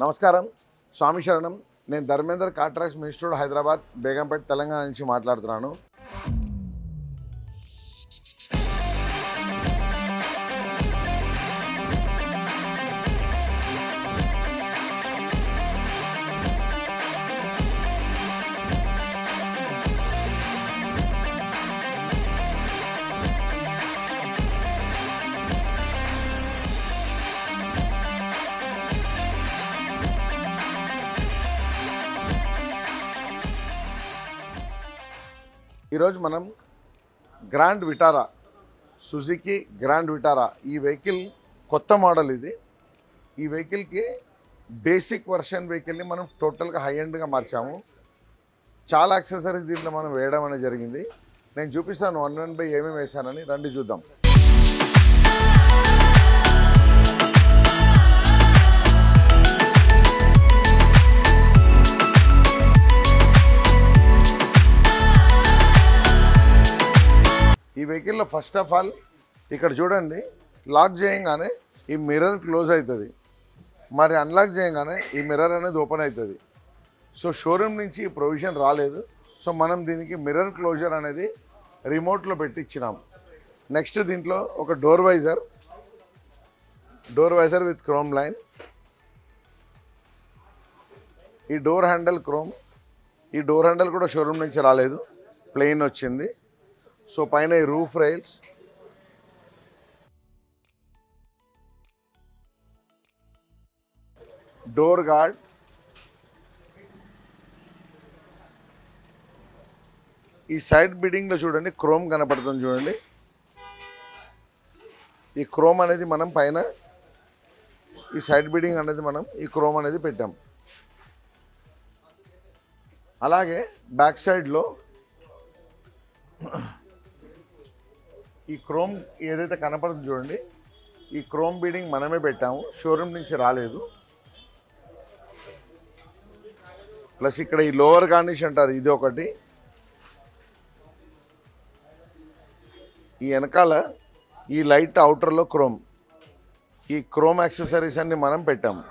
నమస్కారం, స్వామి శరణం. నేను ధర్మేందర్ కాట్రాక్స్ మినిస్టర్ హైదరాబాద్ బేగంపేట తెలంగాణ నుంచి మాట్లాడుతున్నాను. ఈరోజు మనం grand Vitara, Suzuki grand Vitara, ఈ వెహికల్ కొత్త మోడల్. ఈ వెహికల్కి బేసిక్ వర్షన్ వెహికల్ని మనం టోటల్గా హై ఎండ్గా మార్చాము. చాలా యాక్సెసరీస్ దీంట్లో మనం వేయడం అనేది జరిగింది. నేను చూపిస్తాను 1/1 ఏమేమి వేశానని, రండి చూద్దాం. ఈ వెహికల్లో ఫస్ట్ ఆఫ్ ఆల్ ఇక్కడ చూడండి, లాక్ చేయగానే ఈ మిర్రర్ క్లోజ్ అవుతుంది, మరి అన్లాక్ చేయగానే ఈ మిర్రర్ అనేది ఓపెన్ అవుతుంది. సో షోరూమ్ నుంచి ఈ ప్రొవిజన్ రాలేదు. సో మనం దీనికి మిర్రర్ క్లోజర్ అనేది రిమోట్లో పెట్టించినాం. నెక్స్ట్ దీంట్లో ఒక door visor with chrome line, ఈ డోర్ హ్యాండిల్ క్రోమ్. ఈ డోర్ హ్యాండిల్ కూడా షోరూమ్ నుంచి రాలేదు, ప్లెయిన్ వచ్చింది. సో పైన ఈ రూఫ్ రైల్స్, డోర్ గార్డ్, ఈ సైడ్ బిడింగ్లో చూడండి క్రోమ్ కనపడుతుంది. చూడండి, ఈ క్రోమ్ అనేది మనం పైన, ఈ సైడ్ బిడింగ్ అనేది మనం ఈ క్రోమ్ అనేది పెట్టాం. అలాగే బ్యాక్ సైడ్లో ఈ క్రోమ్ ఏదైతే కనపడుతుంది చూడండి, ఈ క్రోమ్ బీడింగ్ మనమే పెట్టాము, షోరూమ్ నుంచి రాలేదు. ప్లస్ ఇక్కడ ఈ లోవర్ గార్నిష్ అంటారు, ఇది ఒకటి. ఈ వెనకాల ఈ లైట్ అవుటర్లో క్రోమ్, ఈ క్రోమ్ యాక్సెసరీస్ అన్ని మనం పెట్టాము.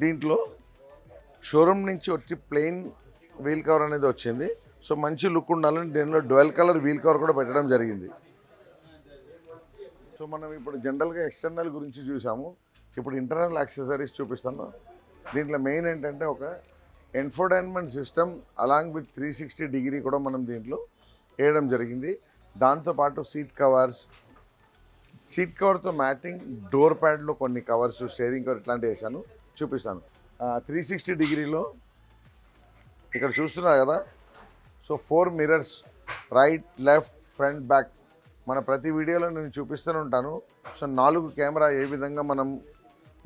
దీంట్లో షోరూమ్ నుంచి వచ్చి ప్లెయిన్ వీల్ కవర్ అనేది వచ్చింది. సో మంచి లుక్ ఉండాలని దీనిలో డ్యువల్ కలర్ వీల్ కవర్ కూడా పెట్టడం జరిగింది. సో మనం ఇప్పుడు జనరల్గా ఎక్స్టర్నల్ గురించి చూసాము, ఇప్పుడు ఇంటర్నల్ యాక్సెసరీస్ చూపిస్తాను. దీంట్లో మెయిన్ ఏంటంటే ఒక infotainment system along with 360 degree కూడా మనం దీంట్లో వేయడం జరిగింది. దాంతోపాటు సీట్ కవర్తో మ్యాటింగ్ డోర్ ప్యాడ్లో కొన్ని కవర్స్, స్టీరింగ్ కవర్ ఇట్లాంటివి వేసాను, చూపిస్తాను. 360 డిగ్రీలో ఇక్కడ చూస్తున్నారు కదా. So 4 mirrors, right, left, front, back. మన ప్రతి వీడియోలో నేను చూపిస్తూనే ఉంటాను. సో 4 కెమెరా ఏ విధంగా మనం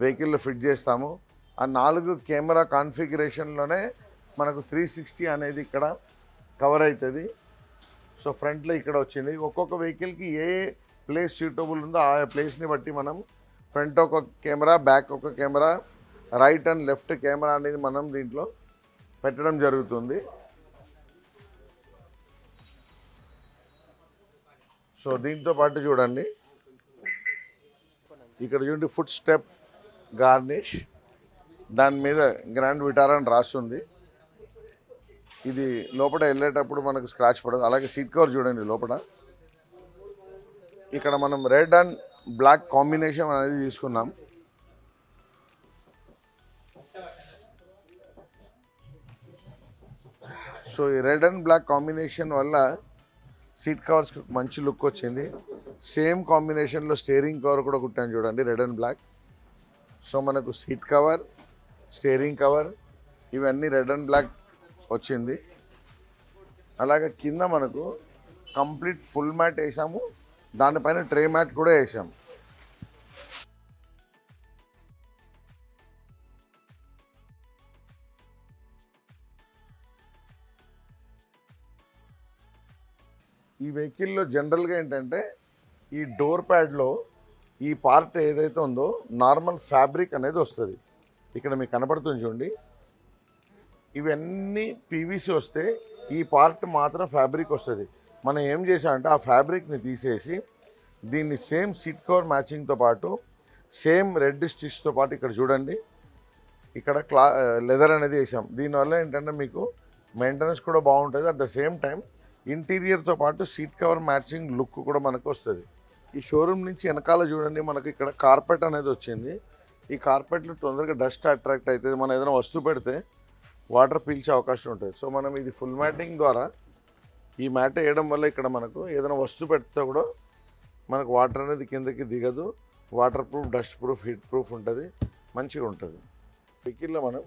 వెహికల్లో ఫిట్ చేస్తాము, ఆ 4 కెమెరా కాన్ఫిగరేషన్లోనే మనకు 360 అనేది ఇక్కడ కవర్ అవుతుంది. సో ఫ్రంట్లో ఇక్కడ వచ్చింది. ఒక్కొక్క వెహికల్కి ఏ ప్లేస్ సూటబుల్ ఉందో ఆ ప్లేస్ని బట్టి మనం ఫ్రంట్ ఒక కెమెరా, బ్యాక్ ఒక camera, right and left camera అనేది మనం దీంట్లో పెట్టడం జరుగుతుంది. సో దీంతో పాటు చూడండి, ఇక్కడ చూడండి ఫుట్ స్టెప్ గార్నిష్, దాని మీద గ్రాండ్ విటారా అని రాస్తుంది. ఇది లోపల వెళ్ళేటప్పుడు మనకు స్క్రాచ్ పడదు. అలాగే సీట్ కవర్ చూడండి లోపల. ఇక్కడ మనం రెడ్ అండ్ బ్లాక్ కాంబినేషన్ అనేది తీసుకున్నాం. సో ఈ రెడ్ అండ్ బ్లాక్ కాంబినేషన్ వల్ల సీట్ కవర్స్కి మంచి లుక్ వచ్చింది. సేమ్ కాంబినేషన్లో స్టీరింగ్ కవర్ కూడా కుట్టాను చూడండి, రెడ్ అండ్ బ్లాక్. సో మనకు సీట్ కవర్, స్టీరింగ్ కవర్ ఇవన్నీ రెడ్ అండ్ బ్లాక్ వచ్చింది. అలాగే కింద మనకు కంప్లీట్ ఫుల్ మ్యాట్ వేసాము, దానిపైన ట్రే మ్యాట్ కూడా వేసాము. ఈ వెహికల్లో జనరల్గా ఏంటంటే ఈ డోర్ ప్యాడ్లో ఈ పార్ట్ ఏదైతే ఉందో నార్మల్ ఫ్యాబ్రిక్ అనేది వస్తుంది. ఇక్కడ మీకు కనపడుతుంది చూడండి, ఇవన్నీ పీవీసీ వస్తే ఈ పార్ట్ మాత్రం ఫ్యాబ్రిక్ వస్తుంది. మనం ఏం చేసామంటే ఆ ఫ్యాబ్రిక్ని తీసేసి దీన్ని సేమ్ సీట్ కవర్ మ్యాచింగ్తో పాటు సేమ్ రెడ్ స్టిచ్తో పాటు ఇక్కడ చూడండి, ఇక్కడ లెదర్ అనేది వేసాం. దీనివల్ల ఏంటంటే మీకు మెయింటెనెన్స్ కూడా బాగుంటుంది. అట్ ద సేమ్ టైం ఇంటీరియర్తో పాటు సీట్ కవర్ మ్యాచింగ్ లుక్ కూడా మనకు వస్తుంది. ఈ షోరూమ్ నుంచి వెనకాల చూడండి, మనకి ఇక్కడ కార్పెట్ అనేది వచ్చింది. ఈ కార్పెట్లో తొందరగా డస్ట్ అట్రాక్ట్ అవుతుంది. మనం ఏదైనా వస్తువు పెడితే వాటర్ పీల్చే అవకాశం ఉంటుంది. సో మనం ఇది ఫుల్ మ్యాటింగ్ ద్వారా ఈ మ్యాట్ వేయడం వల్ల ఇక్కడ మనకు ఏదైనా వస్తువు పెడితే కూడా మనకు వాటర్ అనేది కిందకి దిగదు. Water proof, dust proof, heat proof ఉంటుంది, మంచిగా ఉంటుంది. వెహికల్లో మనం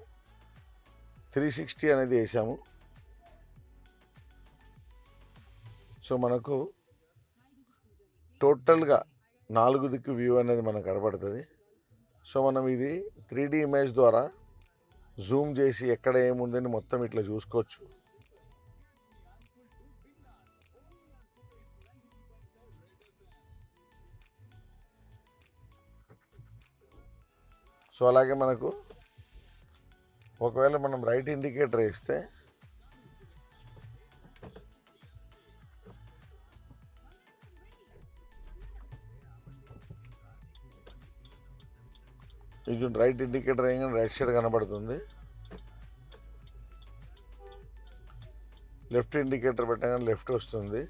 360 అనేది వేసాము. సో మనకు టోటల్గా 4 దిక్కు వ్యూ అనేది మనకు కనబడుతుంది. సో మనం ఇది 3D ఇమేజ్ ద్వారా జూమ్ చేసి ఎక్కడ ఏముందని మొత్తం ఇట్లా చూసుకోవచ్చు. సో అలాగే మనకు ఒకవేళ మనం రైట్ ఇండికేటర్ వేస్తే ఇది రైట్ ఇండికేటర్ వేయగానే రైట్ సైడ్ కనబడుతుంది. లెఫ్ట్ ఇండికేటర్ పెట్టగానే లెఫ్ట్ వస్తుంది.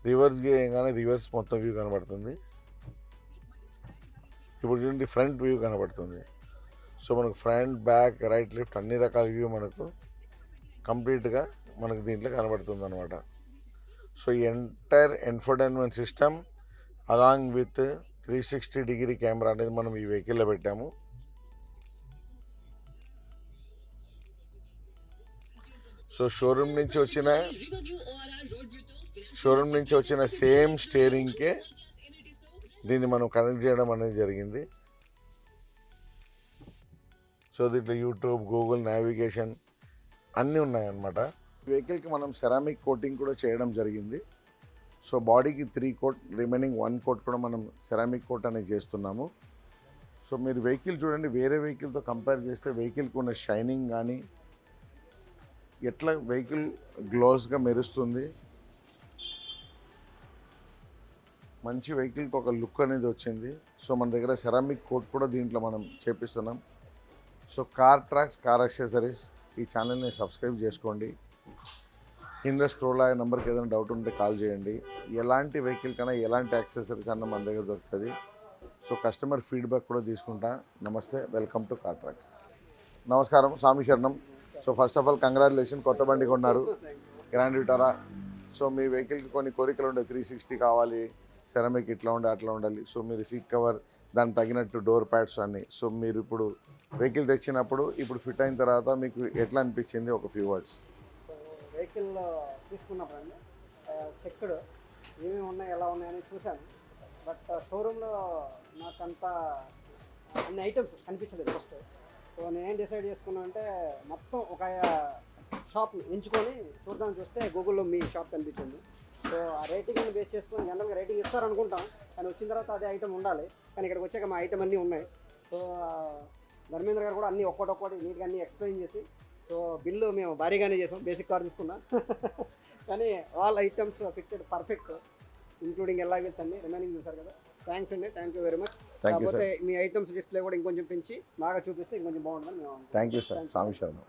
రివర్స్ వేయగానే రివర్స్ మొత్తం వ్యూ కనబడుతుంది. ఇప్పుడు చూడండి ఫ్రంట్ వ్యూ కనబడుతుంది. సో మనకు ఫ్రంట్, బ్యాక్, రైట్, లెఫ్ట్ అన్ని రకాల వ్యూ మనకు కంప్లీట్గా మనకు దీంట్లో కనబడుతుంది అనమాట. సో ఈ entire infotainment system along with 360 degree camera అనేది మనం ఈ వెహికల్లో పెట్టాము. సో షోరూమ్ నుంచి వచ్చిన సేమ్ స్టీరింగ్కే దీన్ని మనం కనెక్ట్ చేయడం అనేది జరిగింది. సో దీంట్లో యూట్యూబ్, గూగుల్, నావిగేషన్ అన్నీ ఉన్నాయన్నమాట. వెహికల్కి మనం సెరామిక్ కోటింగ్ కూడా చేయడం జరిగింది. సో బాడీకి 3 కోట్, రిమైనింగ్ 1 కోట్ కూడా మనం సెరామిక్ కోట్ అనేది చేస్తున్నాము. సో మీరు వెహికల్ చూడండి, వేరే వెహికల్తో కంపేర్ చేస్తే వెహికల్కి ఉన్న షైనింగ్ కానీ, ఎట్లా వెహికల్ గ్లోస్గా మెరుస్తుంది, మంచి వెహికల్కి ఒక లుక్ అనేది వచ్చింది. సో మన దగ్గర సెరామిక్ కోట్ కూడా దీంట్లో మనం చేపిస్తున్నాం. So car tracks, car accessories ఈ ఛానల్ని సబ్స్క్రైబ్ చేసుకోండి. కింద స్క్రోల్ అయ్యే నెంబర్కి ఏదైనా డౌట్ ఉంటే కాల్ చేయండి. ఎలాంటి వెహికల్ కన్నా, ఎలాంటి యాక్సెసరీస్ అన్నా మన దగ్గర దొరుకుతుంది. సో కస్టమర్ ఫీడ్బ్యాక్ కూడా తీసుకుంటా. నమస్తే, వెల్కమ్ టు కార్ ట్రాక్స్. నమస్కారం, స్వామి శరణం. So first of all congratulation, కొత్త బండి కొన్నారు, గ్రాండ్ విటారా. సో మీ వెహికల్కి కొన్ని కోరికలు ఉండే, 360 కావాలి, సెరామిక్ ఇట్లా ఉండాలి, అట్లా ఉండాలి. సో మీరు సీట్ కవర్, దానికి తగినట్టు డోర్ ప్యాడ్స్ అన్నీ. సో మీరు ఇప్పుడు వెహికల్ తెచ్చినప్పుడు, ఇప్పుడు ఫిట్ అయిన తర్వాత మీకు ఎట్లా అనిపించింది, ఒక ఫ్యూ వర్డ్స్. వెహికల్ తీసుకున్నప్పుడు అండి చెక్కుడు ఏమేమి ఉన్నాయి, ఎలా ఉన్నాయని చూశాను. బట్ షోరూంలో నాకు అంత అన్ని ఐటమ్స్ కనిపించలేదు ఫస్ట్. సో నేనేం డిసైడ్ చేసుకున్నా అంటే మొత్తం ఒక షాప్ని ఎంచుకొని చూద్దామని చూస్తే గూగుల్లో మీ షాప్ కనిపించింది. సో ఆ రేటింగ్ని బేస్ చేసుకొని జనరల్గా రేటింగ్ ఇస్తారనుకుంటాం, కానీ వచ్చిన తర్వాత అదే ఐటమ్ ఉండాలి. కానీ ఇక్కడికి వచ్చాక మా ఐటమ్ అన్నీ ఉన్నాయి. సో ధర్మేంద్ర గారు కూడా అన్నీ ఒక్కొక్కటి నీట్గా అన్నీ ఎక్స్ప్లెయిన్ చేసి, సో బిల్లు మేము భారీగానే చేసాం, బేసిక్ కార్ తీసుకున్నాం. కానీ ఆల్ ఐటమ్స్ ఫిక్టెడ్ పర్ఫెక్ట్, ఇంక్లూడింగ్ ఎలా వీల్స్ అన్ని రిమైనింగ్ చూసారు కదా. థ్యాంక్స్ అండి, థ్యాంక్ యూ వెరీ మచ్. కాకపోతే మీ ఐటమ్స్ డిస్ప్లే కూడా ఇంకొంచెం పెంచి బాగా చూపిస్తే ఇంకొంచెం బాగుంటుందని మేము. థ్యాంక్ యూ సార్, స్వామి శరణం.